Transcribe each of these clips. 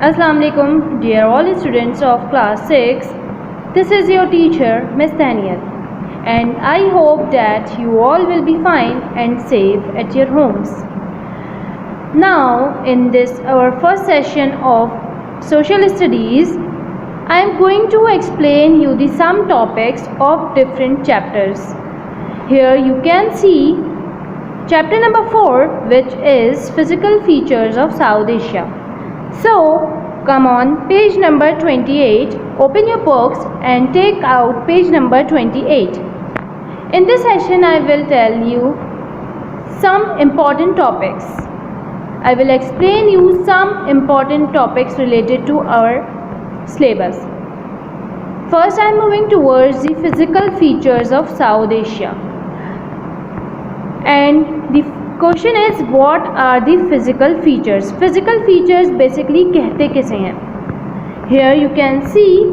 Assalamu alaikum, dear all students of class 6. This is your teacher, Miss Daniel, and I hope that you all will be fine and safe at your homes. Now, in this our first session of social studies, I am going to explain you the some topics of different chapters. Here you can see chapter number 4, which is physical features of South Asia. So, come on page number 28, open your books and take out page number 28. In this session, I will tell you some important topics. I will explain you some important topics related to our syllabus. First, I am moving towards the physical features of South Asia. And the question is, what are the physical features? Physical features basically कहते किसे हैं? Here you can see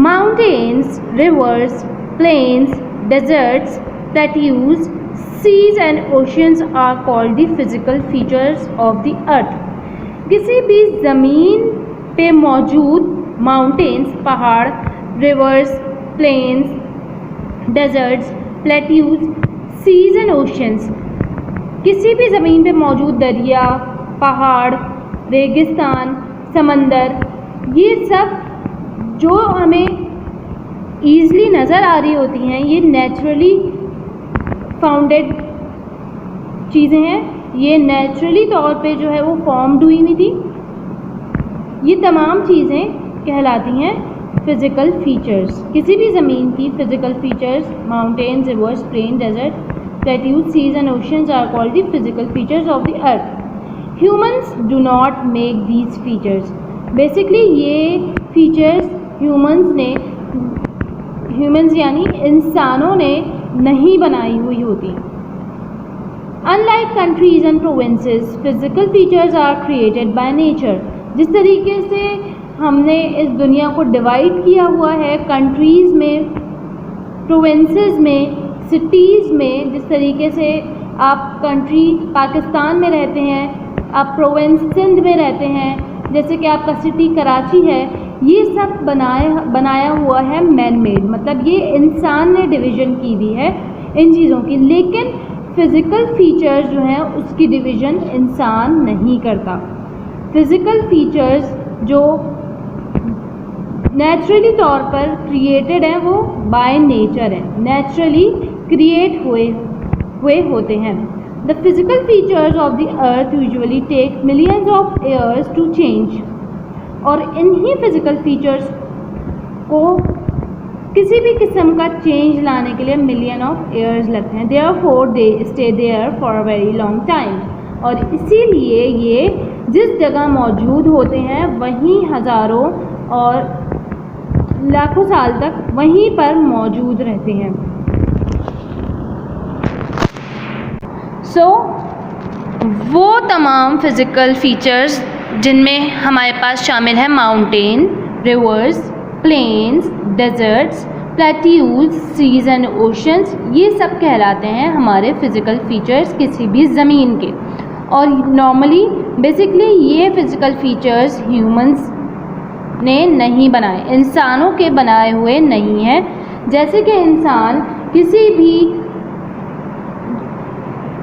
mountains, rivers, plains, deserts, plateaus, seas and oceans are called the physical features of the earth. किसी भी ज़मीन पे मौजूद mountains, पहाड़, rivers, plains, deserts, plateaus, seas and oceans, किसी भी ज़मीन पे मौजूद दरिया, पहाड़, रेगिस्तान, समंदर, ये सब जो हमें ईज़िली नज़र आ रही होती हैं, ये नेचुरली फाउंडेड चीज़ें हैं. ये नेचुरली तौर पे जो है वो फॉर्म्ड हुई हुई थी. ये तमाम चीज़ें कहलाती हैं फिज़िकल फीचर्स. किसी भी ज़मीन की physical features, mountains, rivers, plain, desert, plateaus, seas and oceans are called the physical features of the earth. Humans do not make these features. Basically ये features humans यानी इंसानों ने नहीं बनाई हुई होती. Unlike countries and provinces, physical features are created by nature. जिस तरीके से हमने इस दुनिया को डिवाइड किया हुआ है कंट्रीज़ में, प्रोविंसेस में, सिटीज़ में, जिस तरीके से आप कंट्री पाकिस्तान में रहते हैं, आप प्रोविंस सिंध में रहते हैं, जैसे कि आपका सिटी कराची है, ये सब बनाया हुआ है मैन मेड. मतलब ये इंसान ने डिवीज़न की हुई है इन चीज़ों की. लेकिन फ़िज़िकल फीचर्स जो हैं उसकी डिवीज़न इंसान नहीं करता. फ़िज़िकल फीचर्स जो नेचुरली तौर पर क्रिएटेड हैं वो बाय नेचर हैं, नेचुरली क्रिएट हुए होते हैं. The physical features of the earth usually take millions of years to change. और इन्हीं फिज़िकल फीचर्स को किसी भी किस्म का चेंज लाने के लिए मिलियन ऑफ ईयर्स लगते हैं. Therefore they stay there for a very long time. और इसीलिए ये जिस जगह मौजूद होते हैं वहीं हज़ारों और लाखों साल तक वहीं पर मौजूद रहते हैं. वो तमाम फिज़िकल फीचर्स जिनमें हमारे पास शामिल है mountain, rivers, plains, deserts, plateaus, seas and oceans, ये सब कहलाते हैं हमारे फ़िज़िकल फीचर्स किसी भी ज़मीन के. और नॉर्मली बेसिकली ये फ़िज़िकल फीचर्स ह्यूमंस ने नहीं बनाए, इंसानों के बनाए हुए नहीं हैं. जैसे कि इंसान किसी भी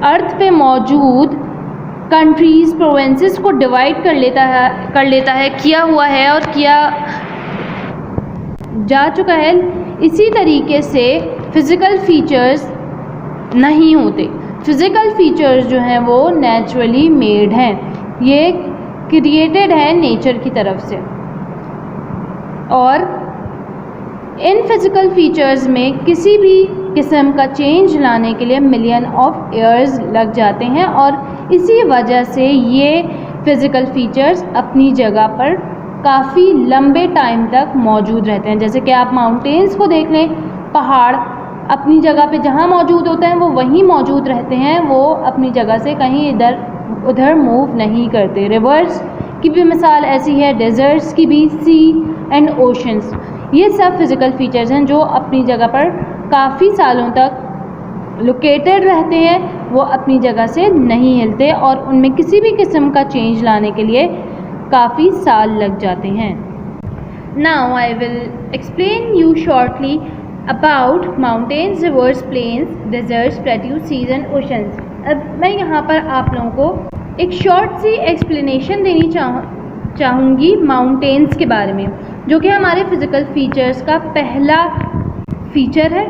अर्थ पे मौजूद कंट्रीज़, प्रोविंसेस को डिवाइड कर लेता है, किया हुआ है और किया जा चुका है. इसी तरीके से फ़िज़िकल फीचर्स नहीं होते. फ़िज़िकल फीचर्स जो हैं वो नेचुरली मेड हैं, ये क्रिएटेड है नेचर की तरफ से. और इन फिज़िकल फीचर्स में किसी भी किस्म का चेंज लाने के लिए मिलियन ऑफ ईयर्स लग जाते हैं. और इसी वजह से ये फ़िज़िकल फीचर्स अपनी जगह पर काफ़ी लंबे टाइम तक मौजूद रहते हैं. जैसे कि आप माउंटेन्स को देख लें, पहाड़ अपनी जगह पे जहाँ मौजूद होते हैं वो वहीं मौजूद रहते हैं, वो अपनी जगह से कहीं इधर उधर मूव नहीं करते. रिवर्स की भी मिसाल ऐसी है, डेजर्ट्स की भी, सी एंड ओशंस, ये सब फिज़िकल फीचर्स हैं जो अपनी जगह पर काफ़ी सालों तक लोकेटेड रहते हैं, वो अपनी जगह से नहीं हिलते और उनमें किसी भी किस्म का चेंज लाने के लिए काफ़ी साल लग जाते हैं। Now I will explain you shortly about mountains, rivers, plains, deserts, plateaus, seas and oceans. अब मैं यहाँ पर आप लोगों को एक शॉर्ट सी एक्सप्लेनेशन देनी चाहूँगी माउंटेन्स के बारे में, जो कि हमारे फिज़िकल फीचर्स का पहला फीचर है।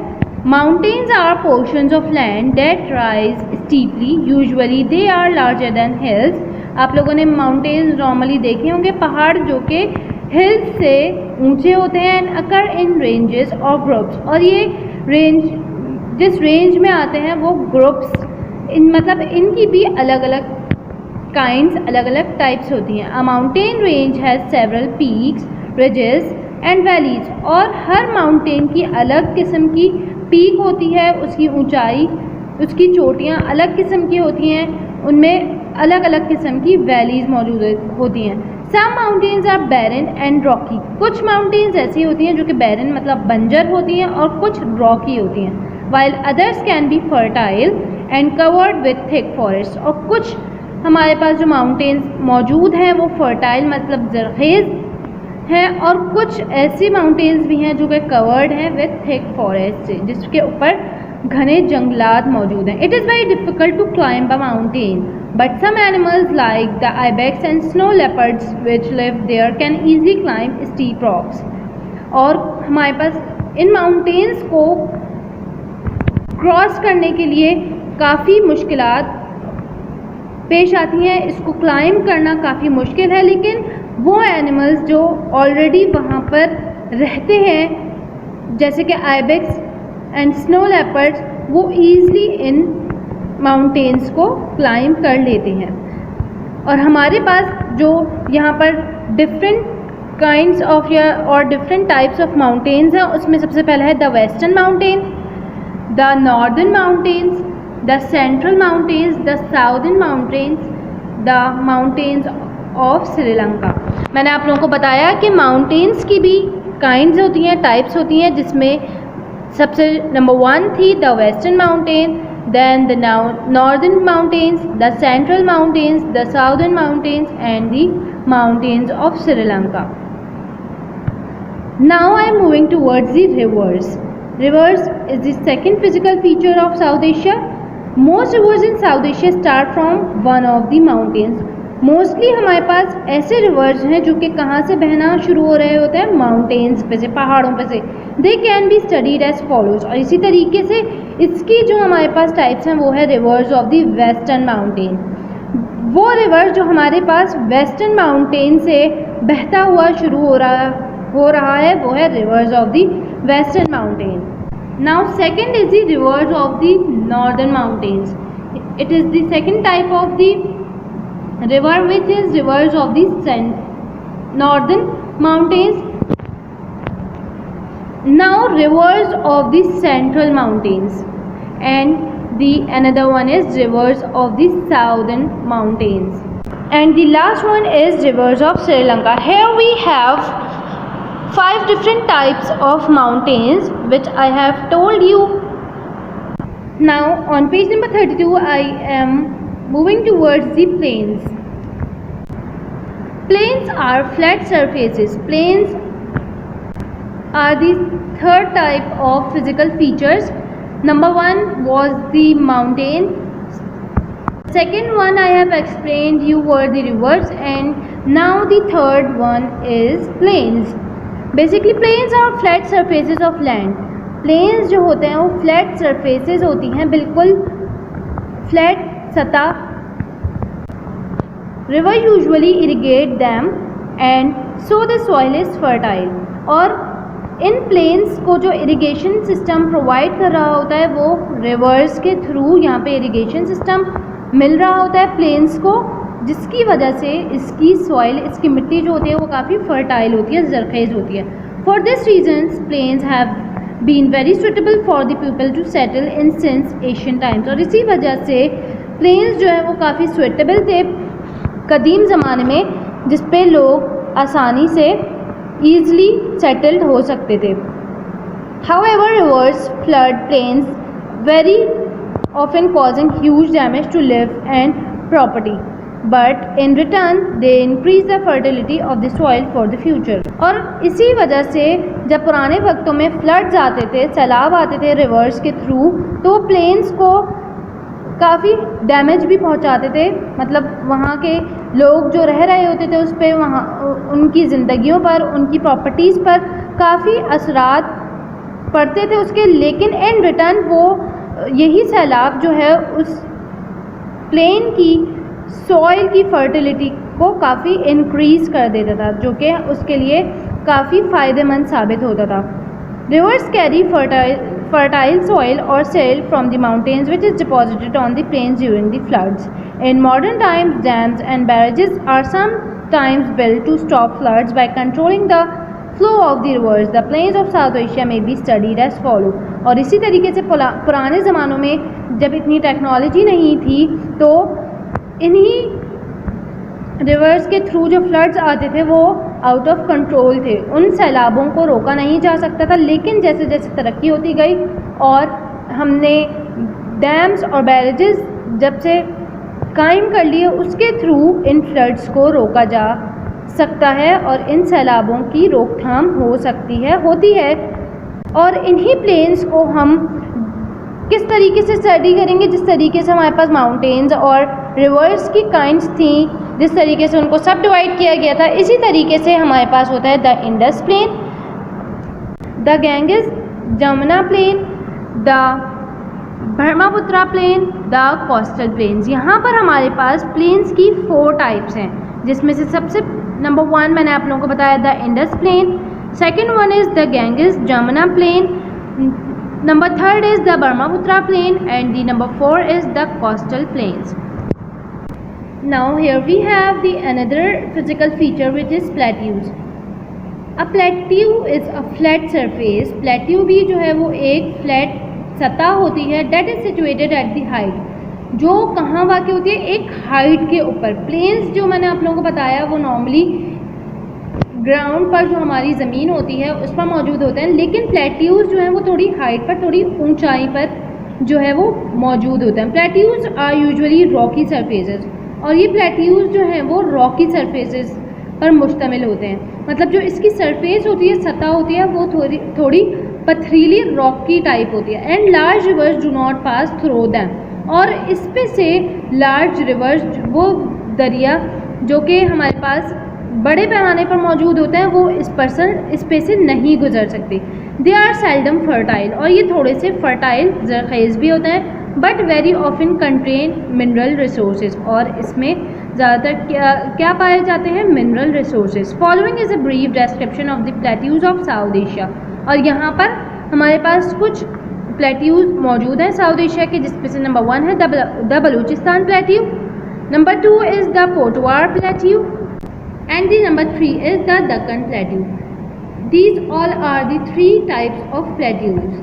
Mountains are portions of land that rise steeply, usually they are larger than hills. आप लोगों ने माउंटेन्स नॉर्मली देखे होंगे, पहाड़ जो कि हिल्स से ऊंचे होते हैं, एंड अकर इन रेंजेस और ग्रुप्स। और ये रेंज जिस रेंज में आते हैं वो ग्रुप्स, मतलब इनकी भी अलग अलग काइंड्स, अलग अलग टाइप्स होती हैं। अ mountain range has several peaks, ridges and valleys. और हर माउंटेन की अलग किस्म की पीक होती है, उसकी ऊंचाई, उसकी चोटियाँ अलग किस्म की होती हैं, उनमें अलग अलग किस्म की वैलीज मौजूद होती हैं। Some mountains are barren and rocky. कुछ माउंटेन्स ऐसी होती हैं जो कि बैरन मतलब बंजर होती हैं और कुछ रॉकी होती हैं। While others can be fertile and covered with thick forest. और कुछ हमारे पास जो माउंटेन्स मौजूद हैं वो फर्टाइल मतलब जरखेज़ हैं, और कुछ ऐसी माउंटेन्स भी हैं जो कि कवर्ड हैं विथ थिक फॉरेस्ट से, जिसके ऊपर घने जंगलात मौजूद हैं। It is very difficult to climb a mountain, but some animals like the ibex and snow leopards which live there can easily climb steep rocks. और हमारे पास इन माउंटेन्स को क्रॉस करने के लिए काफ़ी मुश्किलात पेश आती हैं, इसको क्लाइंब करना काफ़ी मुश्किल है, लेकिन वो एनिमल्स जो ऑलरेडी वहाँ पर रहते हैं जैसे कि आइबेक्स एंड स्नो लेपर्ड्स, वो ईज़िली इन माउंटेन्स को क्लाइंब कर लेते हैं। और हमारे पास जो यहाँ पर डिफरेंट काइंड्स ऑफ और डिफरेंट टाइप्स ऑफ माउंटेन्स हैं, उसमें सबसे पहला है the western mountain, the northern mountains, the central mountains, the southern mountains, the mountains of Sri Lanka. मैंने आप लोगों को बताया कि माउंटेन्स की भी काइंड्स होती हैं, टाइप्स होती हैं, जिसमें सबसे नंबर 1 थी the western mountain, then the northern mountains, the central mountains, the southern mountains and the mountains of Sri Lanka. Now I am moving towards the rivers. Rivers is the second physical feature of South Asia. Most rivers in South Asia start from one of the mountains. Mostly हमारे पास ऐसे reverse हैं जो कि कहाँ से बहना शुरू हो रहे होते हैं, माउंटेन्स पे से, पहाड़ों पे से। They can be studied as follows. और इसी तरीके से इसकी जो हमारे पास टाइप्स हैं वो है reverse of the western mountain. वो रिवर जो हमारे पास वेस्टर्न माउंटेन से बहता हुआ शुरू हो रहा है वो है reverse of the western mountain. Now second is the reverse of the northern mountains. It is the second type of the river which is rivers of the northern mountains. Now rivers of the central mountains, and the another one is rivers of the southern mountains, and the last one is rivers of Sri Lanka. Here we have 5 different types of mountains which I have told you. Now on page number 32 I am moving towards the plains. Plains are flat surfaces. Plains are the third type of physical features. Number 1 was the mountain. Second one I have explained you were the rivers, and now the third one is plains. Basically plains are flat surfaces of land. Plains जो होते हैं वो flat surfaces होती हैं, बिल्कुल flat सतह। River usually irrigate them and so the soil is fertile. और इन planes को जो इरिगेशन सिस्टम प्रोवाइड कर रहा होता है वो रिवर्स के थ्रू यहाँ पे इरिगेशन सिस्टम मिल रहा होता है प्लेन्स को, जिसकी वजह से इसकी सॉइल, इसकी मिट्टी जो होती है वो काफ़ी फर्टाइल होती है, जरखेज़ होती है। For this reasons plains have been very suitable for the people to settle in since Asian times. और इसी वजह से प्लेन्स जो है वो काफ़ी सुटेबल थे कदीम ज़माने में, जिस पे लोग आसानी से ईज़िली सेटल्ड हो सकते थे। However, rivers flood plains very often causing huge damage to life and property. But in return they increase the fertility of the soil for the future. और इसी वजह से जब पुराने वक्तों में फ्लड्स आते थे, सैलाब आते थे रिवर्स के थ्रू, तो प्लेन्स को काफ़ी डैमेज भी पहुंचाते थे। मतलब वहाँ के लोग जो रह रहे होते थे उस पर, वहाँ उनकी ज़िंदगियों पर, उनकी प्रॉपर्टीज़ पर काफ़ी असरात पड़ते थे उसके। लेकिन इन रिटर्न वो यही सैलाब जो है उस प्लेन की सॉइल की फर्टिलिटी को काफ़ी इंक्रीज़ कर देता था, जो कि उसके लिए काफ़ी फ़ायदेमंद साबित होता था। Reverse carry fertile soil or silt from the mountains which is deposited on the plains during the floods. In modern times, dams and barrages are sometimes built to stop floods by controlling the flow of the rivers. The plains of South Asia may be studied as follow. और इसी तरीके से पुराने ज़मानों में जब इतनी technology नहीं थी तो इन्हीं रिवर्स के थ्रू जो फ्लड्स आते थे वो आउट ऑफ कंट्रोल थे, उन सैलाबों को रोका नहीं जा सकता था। लेकिन जैसे जैसे तरक्की होती गई और हमने डैम्स और बैरेजेस जब से कायम कर लिए, उसके थ्रू इन फ्लड्स को रोका जा सकता है और इन सैलाबों की रोकथाम हो सकती है, होती है। और इन्हीं प्लेन्स को हम किस तरीके से स्टडी करेंगे, जिस तरीके से हमारे पास माउंटेन्स और रिवर्स की काइंड्स थी, जिस तरीके से उनको सब डिवाइड किया गया था, इसी तरीके से हमारे पास होता है the Indus plain, the Ganges Jamuna plain, the Brahmaputra plain, the coastal plains. यहाँ पर हमारे पास प्लेन्स की 4 टाइप्स हैं, जिसमें से सबसे नंबर 1 मैंने आप लोगों को बताया the Indus plain, second one is the Ganges Jamuna plain, number 3rd is the Brahmaputra plain, and the number 4 is the coastal plains. Now here we have the another physical feature which is plateaus. A plateau is a flat surface. plateau भी जो है वो एक flat सतह होती है that is situated at the height, जो कहाँ वाक़ होती है, एक हाइट के ऊपर। प्लेन्स जो मैंने आप लोगों को बताया वो नॉर्मली ग्राउंड पर जो हमारी ज़मीन होती है उस पर मौजूद होते हैं, लेकिन प्लेट्यूज़ जो हैं वो थोड़ी हाइट पर, थोड़ी ऊंचाई पर जो है वो मौजूद होते हैं। Plateaus are usually Rocky surfaces, और ये प्लेट्यूज़ जो हैं वो रॉकी सरफेसेस पर मुश्तमिल होते हैं। मतलब जो इसकी सरफेस होती है, सतह होती है, वो थोड़ी पथरीली रॉकी टाइप होती है। And large reverse do not pass through them, और इस पे से लार्ज रिवर्स, वो दरिया जो कि हमारे पास बड़े पैमाने पर मौजूद होते हैं, वो इस पे से नहीं गुजर सकते। दे आर सेल्डम फर्टाइल, और ये थोड़े से फर्टाइल ज़रख़ेज़ भी होते हैं, but very often contain mineral resources, और इसमें ज़्यादातर क्या पाए जाते हैं, mineral resources. Following is a brief description of the plateaus of South Asia, और यहाँ पर हमारे पास कुछ प्लेट्यूज़ मौजूद हैं साउथ एशिया के, जिसमें से नंबर 1 है the Balochistan plateau, number 2 is the Potwar plateau, and the number 3 is the Deccan Plateau. These all are the 3 types of plateaus.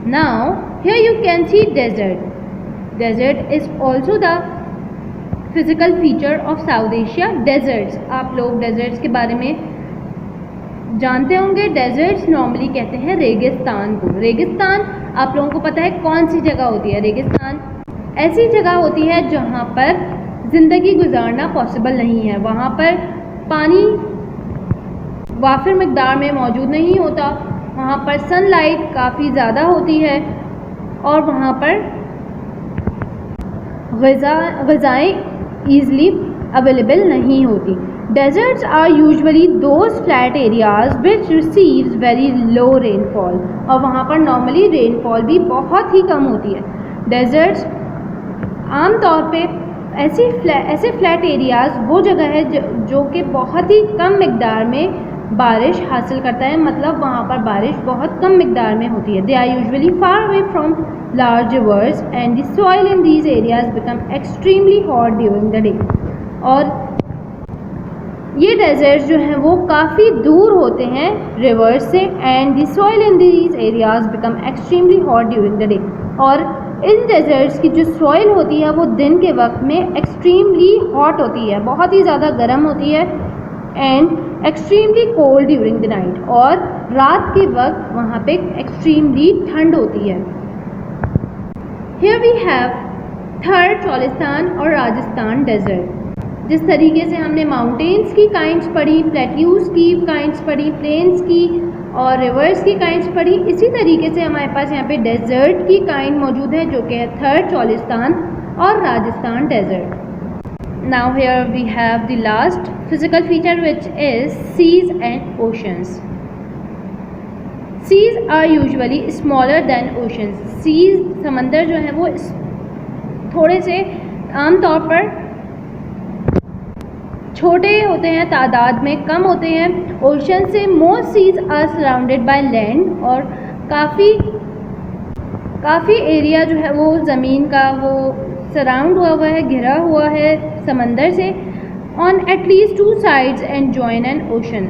Now here you can see desert. Desert is also the physical feature of South Asia. Deserts, आप लोग deserts के बारे में जानते होंगे। deserts normally कहते हैं रेगिस्तान को। रेगिस्तान आप लोगों को पता है कौन सी जगह होती है। रेगिस्तान ऐसी जगह होती है जहाँ पर ज़िंदगी गुजारना पॉसिबल नहीं है, वहाँ पर पानी वाफिर मिकदार में मौजूद नहीं होता, वहाँ पर सनलाइट काफ़ी ज़्यादा होती है, और वहाँ पर ग़िज़ाएँ ईज़िली अवेलेबल नहीं होती। Deserts are usually those flat areas which receives very low rainfall, और वहाँ पर नॉर्मली रेनफॉल भी बहुत ही कम होती है। डेजर्ट्स आम तौर पे ऐसे फ्लैट एरियाज़ वो जगह है जो कि बहुत ही कम मिकदार में बारिश हासिल करता है, मतलब वहाँ पर बारिश बहुत कम मिकदार में होती है। They are usually far away from large rivers and the soil in these areas become extremely hot during the day, और ये डेजर्ट्स जो हैं वो काफ़ी दूर होते हैं रिवर्स से, and the soil in these areas become extremely hot during the day, और इन डेजर्ट्स की जो सॉइल होती है वो दिन के वक्त में एक्सट्रीमली हॉट होती है, बहुत ही ज़्यादा गर्म होती है, and extremely cold during the night, और रात के वक्त वहाँ पे एक्सट्रीमली ठंड होती है। हियर वी हैव थर, चोलिस्तान और राजस्थान डेजर्ट। जिस तरीके से हमने माउंटेन्स की काइंड्स पढ़ी, प्लेट्यूज की काइंड्स पढ़ी, प्लेन्स की और रिवर्स की काइंड्स पढ़ी, इसी तरीके से हमारे पास यहाँ पे डेजर्ट की काइंड मौजूद है, जो कि है थर, चोलिस्तान और Rajasthan desert. Now here we have the last physical feature, which is seas and oceans. Seas are usually smaller than oceans. Seas समंदर जो है वो थोड़े से आमतौर पर छोटे होते हैं, तादाद में कम होते हैं. ओशन से most seas are surrounded by land, और काफ़ी एरिया जो है वो ज़मीन का वो सराउंड हुआ है, घिरा हुआ है समंदर से. On at least 2 sides and join an ocean.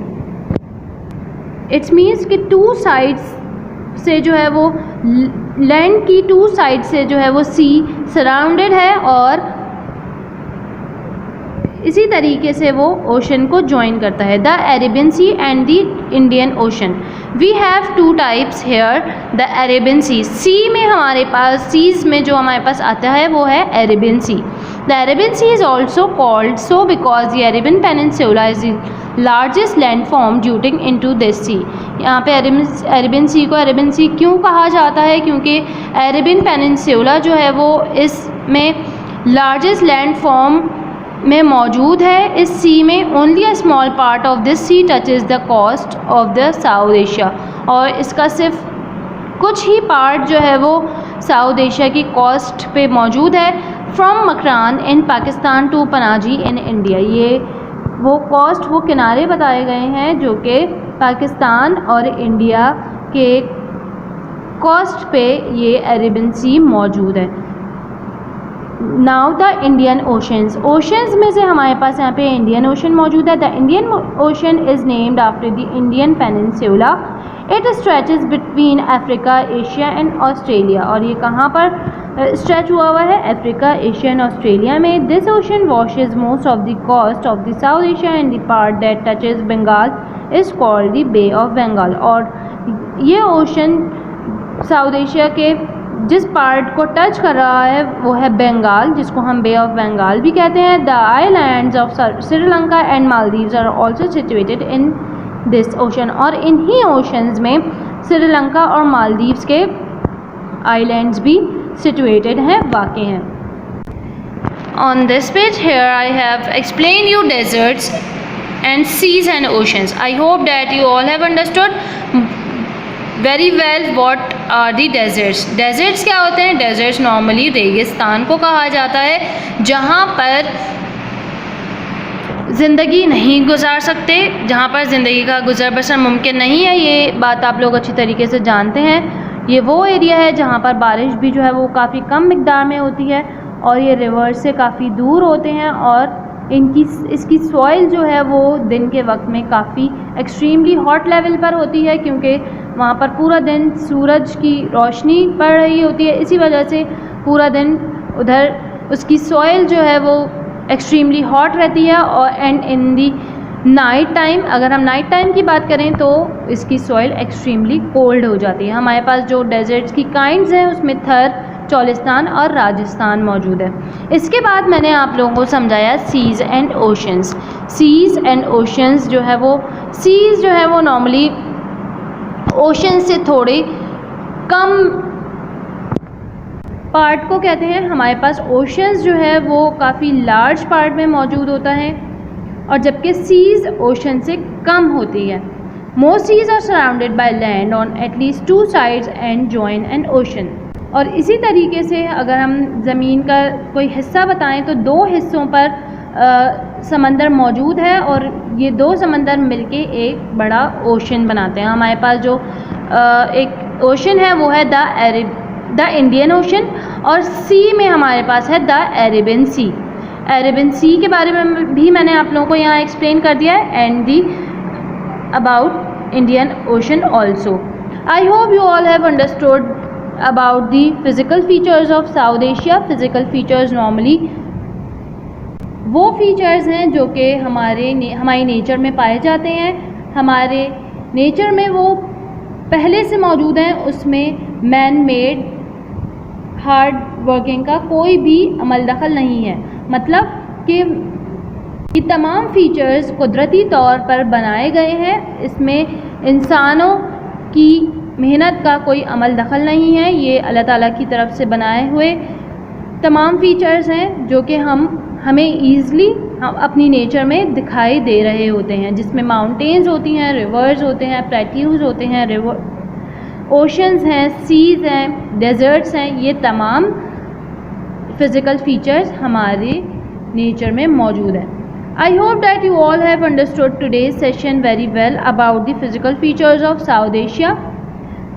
It's means कि 2 साइड्स से जो है वो लैंड की 2 साइड से जो है वो सी सराउंडेड है, और इसी तरीके से वो ओशन को ज्वाइन करता है. The Arabian Sea and the Indian Ocean. We have 2 types here. The Arabian Sea, sea में हमारे पास, सीज में जो हमारे पास आता है वो है Arabian Sea. The Arabian Sea is also called so because the Arabian peninsula is the largest land form jutting into this sea. यहाँ पे अरेबियन सी को अरेबियन सी क्यों कहा जाता है? क्योंकि अरेबियन पेनिनसुला जो है वो इसमें लार्जेस्ट लैंड फॉर्म में मौजूद है. इस सी में only a small part of this sea touches the coast of the south Asia, और इसका सिर्फ कुछ ही पार्ट जो है वो साउथ एशिया की कोस्ट पे मौजूद है. From Makran in Pakistan to Panaji in India. ये वो कोस्ट, वो किनारे बताए गए हैं जो कि पाकिस्तान और इंडिया के कोस्ट पे ये अरेबियन सी मौजूद है. Now the Indian oceans. Oceans में से हमारे पास यहाँ पे इंडियन ओशन मौजूद है. The Indian ocean is named after the Indian peninsula. It stretches between Africa, Asia and Australia. और ये कहाँ पर स्ट्रेच हुआ है? अफ्रीका, एशिया एंड ऑस्ट्रेलिया में. This ocean washes most of the coast of the south Asia and the part that touches Bengal is called the bay of Bengal. और ये ocean south Asia के जिस पार्ट को टच कर रहा है वो है बंगाल, जिसको हम बे ऑफ बंगाल भी कहते हैं. The islands of Sri Lanka and Maldives are also situated in this ocean. और इन्हीं ओशंस में श्रीलंका और मालदीव्स के आइलैंड्स भी सिचुएटेड हैं, वाक़ हैं. On this page here I have explain you deserts and seas and oceans. I hope that you all have understood very well what are the deserts. Deserts क्या होते हैं? डेजर्ट्स नॉर्मली रेगिस्तान को कहा जाता है, जहाँ पर ज़िंदगी नहीं गुजार सकते, जहाँ पर ज़िंदगी का गुजर बसर मुमकिन नहीं है. ये बात आप लोग अच्छी तरीके से जानते हैं. ये वो एरिया है जहाँ पर बारिश भी जो है वो काफ़ी कम मिकदार में होती है, और ये रिवर्स से काफ़ी दूर होते हैं, और इसकी सॉइल जो है वो दिन के वक्त में काफ़ी एक्सट्रीमली हॉट लेवल पर होती है, क्योंकि वहाँ पर पूरा दिन सूरज की रोशनी पड़ रही होती है. इसी वजह से पूरा दिन उधर उसकी सॉइल जो है वो एक्सट्रीमली हॉट रहती है. और and in the night time, अगर हम नाइट टाइम की बात करें तो इसकी सॉइल एक्सट्रीमली कोल्ड हो जाती है. हमारे पास जो डेजर्ट्स की काइंड्स हैं उसमें थर, चोलिस्तान और राजस्थान मौजूद है. इसके बाद मैंने आप लोगों को समझाया seas and oceans. Seas and oceans जो है वो, सीज़ जो है वो नॉर्मली ओशन से थोड़े कम पार्ट को कहते हैं. हमारे पास ओशंस जो है वो काफ़ी लार्ज पार्ट में मौजूद होता है, और जबकि सीज़ ओशन से कम होती है. Most seas are surrounded by land on at least 2 sides and join an ocean. और इसी तरीके से अगर हम ज़मीन का कोई हिस्सा बताएं तो 2 हिस्सों पर समंदर मौजूद है, और ये 2 समंदर मिलके एक बड़ा ओशन बनाते हैं. हमारे पास जो एक ओशन है वो है द इंडियन ओशन, और सी में हमारे पास है द अरेबियन सी. अरेबियन सी के बारे में भी मैंने आप लोगों को यहाँ एक्सप्लेन कर दिया है, and the about Indian ocean also. I hope you all have understood about the physical features of South Asia. Physical features normally वो फीचर्स हैं जो कि हमारी नेचर में पाए जाते हैं. हमारे नेचर में वो पहले से मौजूद हैं, उसमें मैन मेड हार्ड वर्किंग का कोई भी अमल दखल नहीं है. मतलब कि ये तमाम फीचर्स कुदरती तौर पर बनाए गए हैं, इसमें इंसानों की मेहनत का कोई अमल दखल नहीं है। ये अल्लाह ताला की तरफ से बनाए हुए तमाम फीचर्स हैं जो कि हमें ईज़िली अपनी नेचर में दिखाई दे रहे होते हैं, जिसमें माउंटेन्स होती हैं, रिवर्स होते हैं, प्लेट्यूज होते हैं, ओशंस हैं, सीज़ हैं, डेजर्ट्स हैं। ये तमाम फिज़िकल फीचर्स हमारे नेचर में मौजूद हैं। I hope that you all have understood today's session very well about the physical features of South Asia.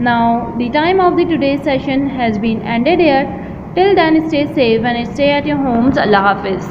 Now the time of the today's session has been ended here. Till then, stay safe and stay at your homes. Allah Hafiz.